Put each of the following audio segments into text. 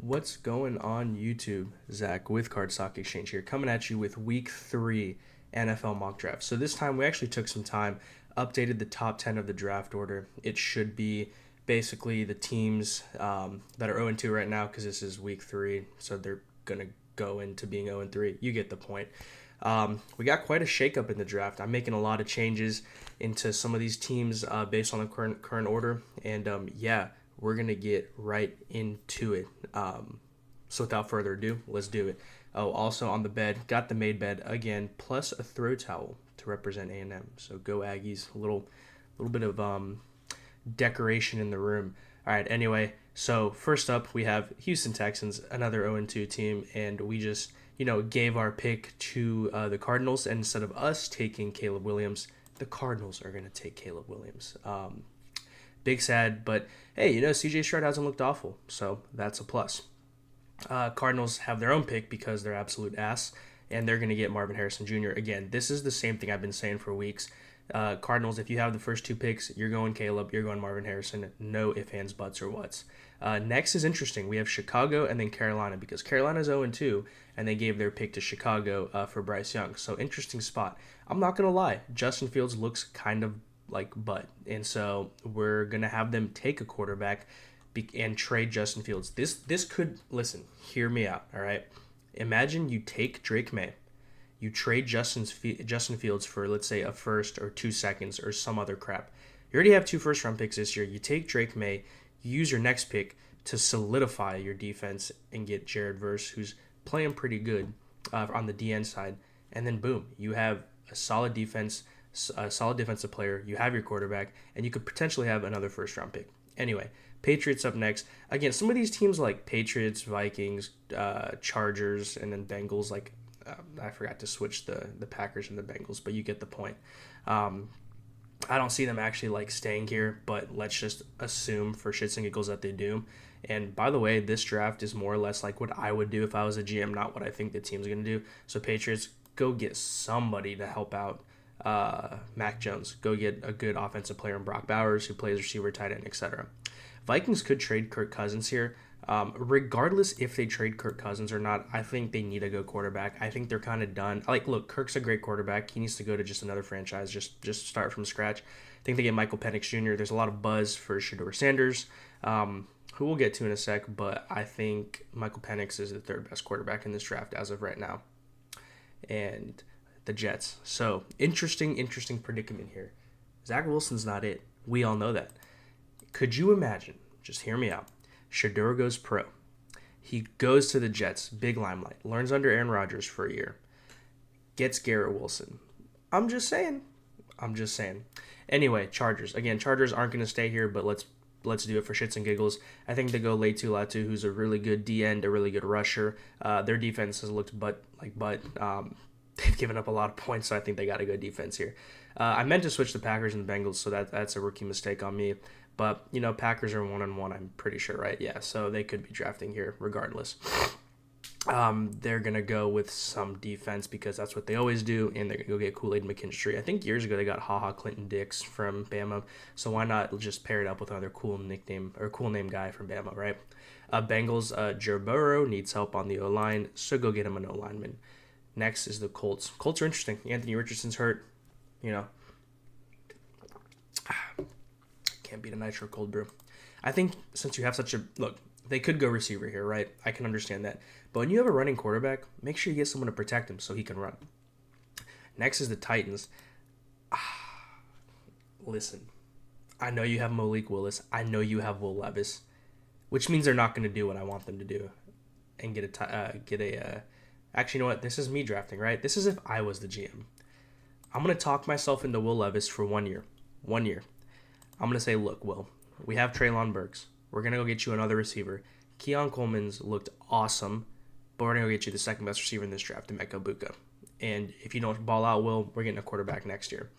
What's going on YouTube? Zach with Card Stock Exchange here, coming at you with Week 3 NFL mock draft. So this time we actually took some time, updated the top 10 of the draft order. It should be basically the teams that are 0-2 right now because this is Week 3, so they're going to go into being 0-3. You get the point. We got quite a shakeup in the draft. I'm making a lot of changes into some of these teams based on the current order, and we're going to get right into it. So without further ado, let's do it. Oh, also on the bed, got the made bed again, plus a throw towel to represent A&M. So go Aggies, a little bit of decoration in the room. All right, anyway, so first up we have Houston Texans, another 0-2 team, and we just, gave our pick to the Cardinals, and instead of us taking Caleb Williams, the Cardinals are going to take Caleb Williams. Big sad, but hey, CJ Stroud hasn't looked awful, so that's a plus. Cardinals have their own pick because they're absolute ass, and they're going to get Marvin Harrison Jr. Again, this is the same thing I've been saying for weeks. Cardinals, if you have the first two picks, you're going Caleb, you're going Marvin Harrison. No ifs, ands, buts, or whats. Next is interesting. We have Chicago and then Carolina because Carolina's 0-2, and they gave their pick to Chicago for Bryce Young. So interesting spot. I'm not going to lie. Justin Fields looks kind of like butt, and so we're going to have them take a quarterback and trade Justin Fields. This could, listen, hear me out, all right? Imagine you take Drake May, you trade Justin Fields for, let's say, a first or 2 seconds or some other crap. You already have 2 first-round picks this year. You take Drake May, you use your next pick to solidify your defense and get Jared Verse, who's playing pretty good on the DN side, and then boom, you have a solid defense, a solid defensive player, you have your quarterback, and you could potentially have another first-round pick. Anyway, Patriots up next. Again, some of these teams like Patriots, Vikings, Chargers, and then Bengals, I forgot to switch the Packers and the Bengals, but you get the point. I don't see them actually staying here, but let's just assume for shits and giggles that they do. And by the way, this draft is more or less like what I would do if I was a GM, not what I think the team's going to do. So Patriots, go get somebody to help out Mac Jones. Go get a good offensive player in Brock Bowers who plays receiver, tight end, etc. Vikings could trade Kirk Cousins here. Regardless if they trade Kirk Cousins or not, I think they need to go quarterback. I think they're kind of done. Look, Kirk's a great quarterback. He needs to go to just another franchise, just start from scratch. I think they get Michael Penix Jr. There's a lot of buzz for Shedeur Sanders, who we'll get to in a sec, but I think Michael Penix is the third best quarterback in this draft as of right now. And the Jets. So, interesting predicament here. Zach Wilson's not it. We all know that. Could you imagine, just hear me out, Shedeur goes pro. He goes to the Jets, big limelight, learns under Aaron Rodgers for a year, gets Garrett Wilson. I'm just saying. Anyway, Chargers. Again, Chargers aren't going to stay here, but let's do it for shits and giggles. I think they go Latu Latu, who's a really good D-end, a really good rusher. Their defense has looked butt. They've given up a lot of points, so I think they got a good defense here. I meant to switch the Packers and the Bengals, so that's a rookie mistake on me. But, Packers are 1-1, I'm pretty sure, right? Yeah, so they could be drafting here regardless. They're going to go with some defense because that's what they always do, and they're going to go get Kool-Aid McKinstry. I think years ago they got HaHa Clinton Dix from Bama, so why not just pair it up with another cool name guy from Bama, right? Bengals, Joe Burrow needs help on the O-line, so go get him an O-lineman. Next is the Colts. Colts are interesting. Anthony Richardson's hurt, Can't beat a nitro cold brew. I think since you have look, they could go receiver here, right? I can understand that. But when you have a running quarterback, make sure you get someone to protect him so he can run. Next is the Titans. Listen, I know you have Malik Willis. I know you have Will Levis, which means they're not going to do what I want them to do and actually, you know what? This is me drafting, right? This is if I was the GM. I'm going to talk myself into Will Levis for 1 year. 1 year. I'm going to say, look, Will, we have Treylon Burks. We're going to go get you another receiver. Keon Coleman's looked awesome, but we're going to go get you the second best receiver in this draft, Emeka Buka. And if you don't ball out, Will, we're getting a quarterback next year.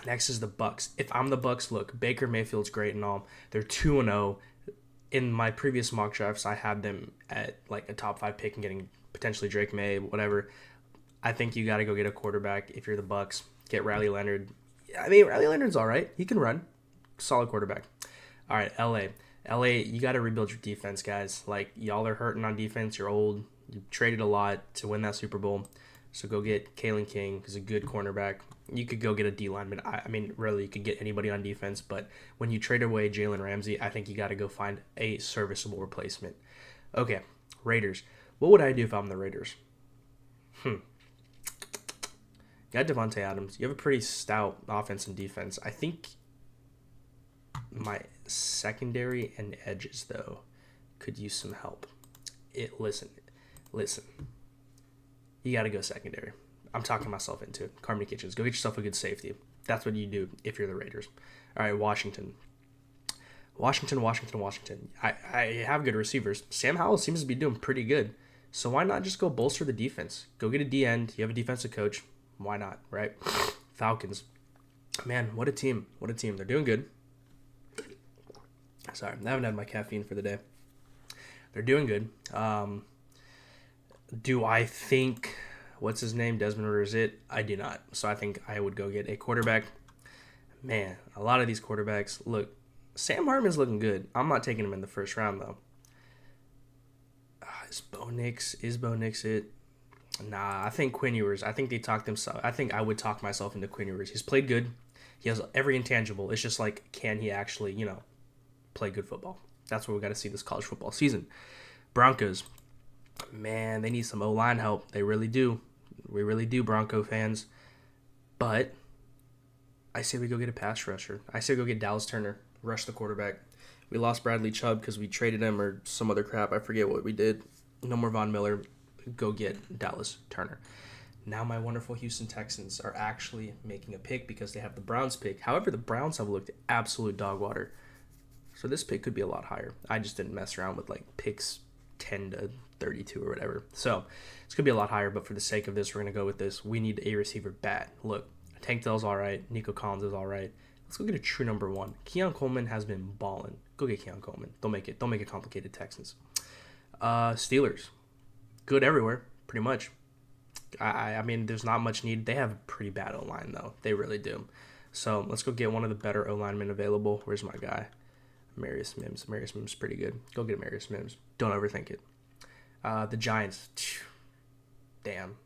Next is the Bucks. If I'm the Bucks, look, Baker Mayfield's great and all. They're 2-0. In my previous mock drafts, I had them at a top 5 pick and getting potentially Drake May, whatever. I think you got to go get a quarterback if you're the Bucks. Get Riley Leonard. I mean, Riley Leonard's all right. He can run. Solid quarterback. All right, LA. LA, you got to rebuild your defense, guys. Like, y'all are hurting on defense. You're old. You traded a lot to win that Super Bowl. So go get Kalen King, who's a good cornerback. You could go get a D lineman. I mean, really, you could get anybody on defense. But when you trade away Jalen Ramsey, I think you got to go find a serviceable replacement. Okay, Raiders. What would I do if I'm the Raiders? You got Devontae Adams. You have a pretty stout offense and defense. I think my secondary and edges, though, could use some help. Listen. You got to go secondary. I'm talking myself into it. Carmen Kitchens, go get yourself a good safety. That's what you do if you're the Raiders. All right, Washington. I have good receivers. Sam Howell seems to be doing pretty good. So why not just go bolster the defense? Go get a D end. You have a defensive coach. Why not, right? Falcons. Man, what a team. They're doing good. Sorry, I haven't had my caffeine for the day. They're doing good. Do I think, what's his name, Desmond Ridder is it? I do not. So I think I would go get a quarterback. Man, a lot of these quarterbacks, look, Sam Hartman's looking good. I'm not taking him in the first round, though. Is Bo Nix it? Nah, I think Quinn Ewers. I think they talked themselves. I think I would talk myself into Quinn Ewers. He's played good. He has every intangible. It's just like, can he actually, play good football? That's what we got to see this college football season. Broncos. Man, they need some O-line help. They really do. We really do, Bronco fans. But I say we go get a pass rusher. I say go get Dallas Turner. Rush the quarterback. We lost Bradley Chubb because we traded him or some other crap. I forget what we did. No more Von Miller. Go get Dallas Turner. Now my wonderful Houston Texans are actually making a pick because they have the Browns pick. However, the Browns have looked absolute dog water. So this pick could be a lot higher. I just didn't mess around with like picks 10 to 32 or whatever. So it's going to be a lot higher, but for the sake of this, we're going to go with this. We need a receiver bad. Look, Tank Dell's all right. Nico Collins is all right. Let's go get a true number one. Keon Coleman has been balling. Go get Keon Coleman. Don't make it complicated, Texans. Steelers. Good everywhere, pretty much. I mean, there's not much need. They have a pretty bad O-line, though. They really do. So let's go get one of the better O-linemen available. Where's my guy? Marius Mims. Marius Mims is pretty good. Go get Marius Mims. Don't overthink it. The Giants. Damn.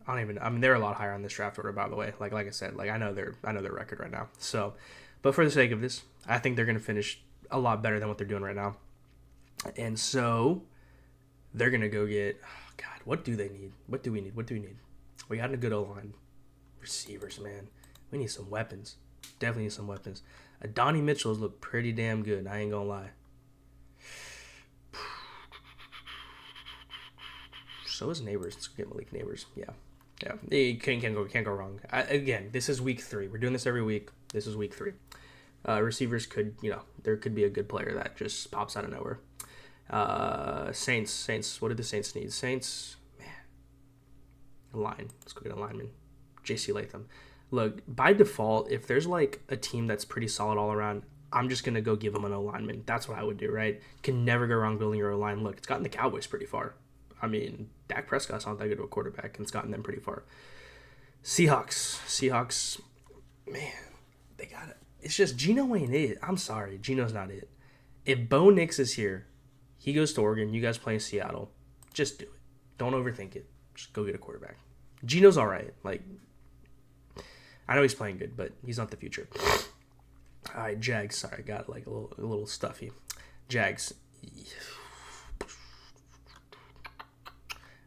I mean, they're a lot higher on this draft order, by the way. Like I said, I know their record right now. So, but for the sake of this, I think they're going to finish a lot better than what they're doing right now. And so they're going to go get, God, what do they need? What do we need? We got a good O-line. Receivers, man. We need some weapons. Definitely need some weapons. Donnie Mitchell's look pretty damn good. I ain't going to lie. So is Neighbors. Let's get Malik Neighbors. Yeah. You can't go wrong. Again, this is week 3. We're doing this every week. This is week 3. Receivers could, there could be a good player that just pops out of nowhere. Saints. What do the Saints need? Saints, man. A line. Let's go get a lineman. J.C. Latham. Look, by default, if there's like a team that's pretty solid all around, I'm just going to go give them an O-lineman. That's what I would do, right? You can never go wrong building your O-line. Look, it's gotten the Cowboys pretty far. I mean, Dak Prescott's not that good of a quarterback, and it's gotten them pretty far. Seahawks, man, they got it. It's just Geno ain't it. I'm sorry, Geno's not it. If Bo Nix is here, he goes to Oregon, you guys play in Seattle, just do it. Don't overthink it. Just go get a quarterback. Geno's all right. I know he's playing good, but he's not the future. All right, Jags. Sorry, I got a little stuffy. Jags.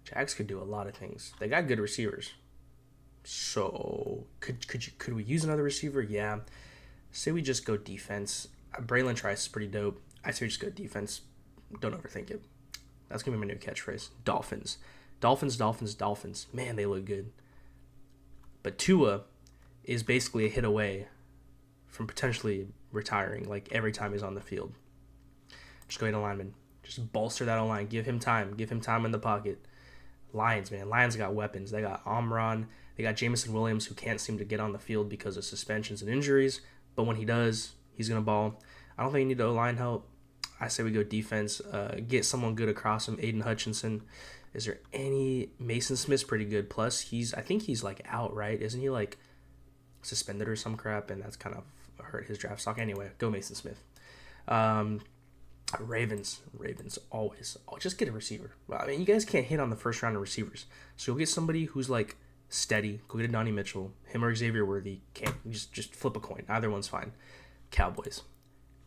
Jags could do a lot of things. They got good receivers. So could we use another receiver? Yeah. Say we just go defense. Braylon Trice is pretty dope. I say we just go defense. Don't overthink it. That's gonna be my new catchphrase. Dolphins. Man, they look good. But Tua is basically a hit away from potentially retiring every time he's on the field. Just go get a lineman. Just bolster that O-line. Give him time. Give him time in the pocket. Lions, man. Lions got weapons. They got Omron. They got Jameson Williams, who can't seem to get on the field because of suspensions and injuries. But when he does, he's going to ball. I don't think you need O-line help. I say we go defense. Get someone good across him. Aiden Hutchinson. Is there any... Mason Smith's pretty good. Plus, I think he's out, right? Isn't he suspended or some crap? And that's kind of hurt his draft stock. Anyway, go Mason Smith. Ravens always. Oh, just get a receiver. I mean, you guys can't hit on the first round of receivers, so you'll get somebody who's like steady. Go get a Donnie Mitchell, him or Xavier Worthy. Can't just flip a coin. Either one's fine. Cowboys,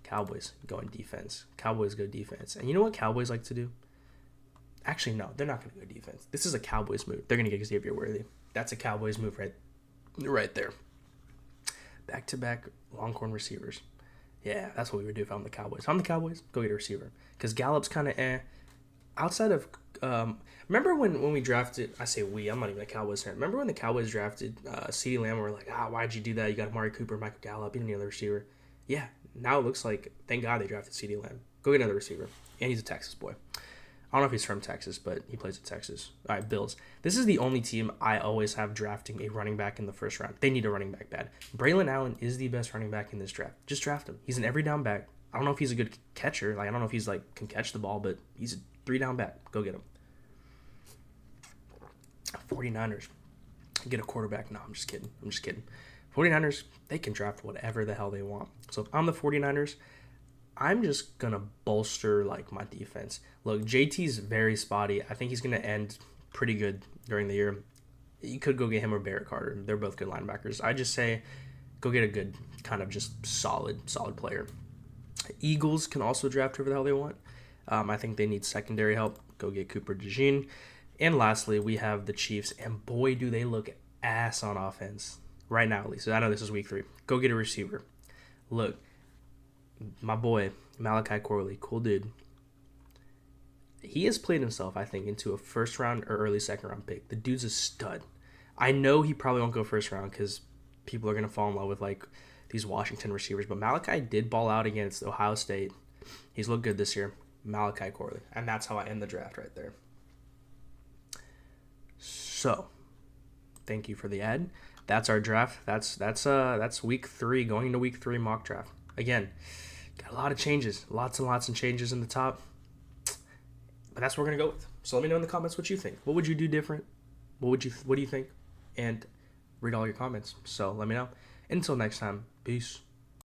Cowboys going defense. Cowboys go defense. And you know what Cowboys like to do? Actually, no, they're not going to go defense. This is a Cowboys move. They're going to get Xavier Worthy. That's a Cowboys move right there. Back-to-back Longhorn receivers. Yeah, that's what we would do if I'm the Cowboys. If I'm the Cowboys, go get a receiver. Because Gallup's kind of Outside of, remember when we drafted, I say we, I'm not even a Cowboys fan. Remember when the Cowboys drafted CeeDee Lamb and we're like, why'd you do that? You got Amari Cooper, Michael Gallup, you don't need another receiver. Yeah, now it looks like, thank God they drafted CeeDee Lamb. Go get another receiver. And he's a Texas boy. I don't know if he's from Texas, but he plays at Texas. All right, Bills. This is the only team I always have drafting a running back in the first round. They need a running back bad. Braylon Allen is the best running back in this draft. Just draft him. He's an every down back. I don't know if he's a good catcher. Like, I don't know if he's like can catch the ball, but he's a 3-down back. Go get him. 49ers. Get a quarterback. No, I'm just kidding. 49ers, they can draft whatever the hell they want. So if I'm the 49ers, I'm just going to bolster, like, my defense. Look, JT's very spotty. I think he's going to end pretty good during the year. You could go get him or Barrett Carter. They're both good linebackers. I just say go get a good, kind of just solid player. Eagles can also draft whoever the hell they want. I think they need secondary help. Go get Cooper DeJean. And lastly, we have the Chiefs. And boy, do they look ass on offense. Right now, at least. I know this is week 3. Go get a receiver. Look. My boy, Malachi Corley, cool dude. He has played himself, I think, into a first round or early second round pick. The dude's a stud. I know he probably won't go first round because people are going to fall in love with like these Washington receivers. But Malachi did ball out against Ohio State. He's looked good this year. Malachi Corley. And that's how I end the draft right there. So, thank you for the ad. That's our draft. That's week 3, going into week 3 mock draft. Again, got a lot of changes. Lots and lots of changes in the top. But that's what we're going to go with. So let me know in the comments what you think. What would you do different? What do you think? And read all your comments. So let me know. Until next time, peace.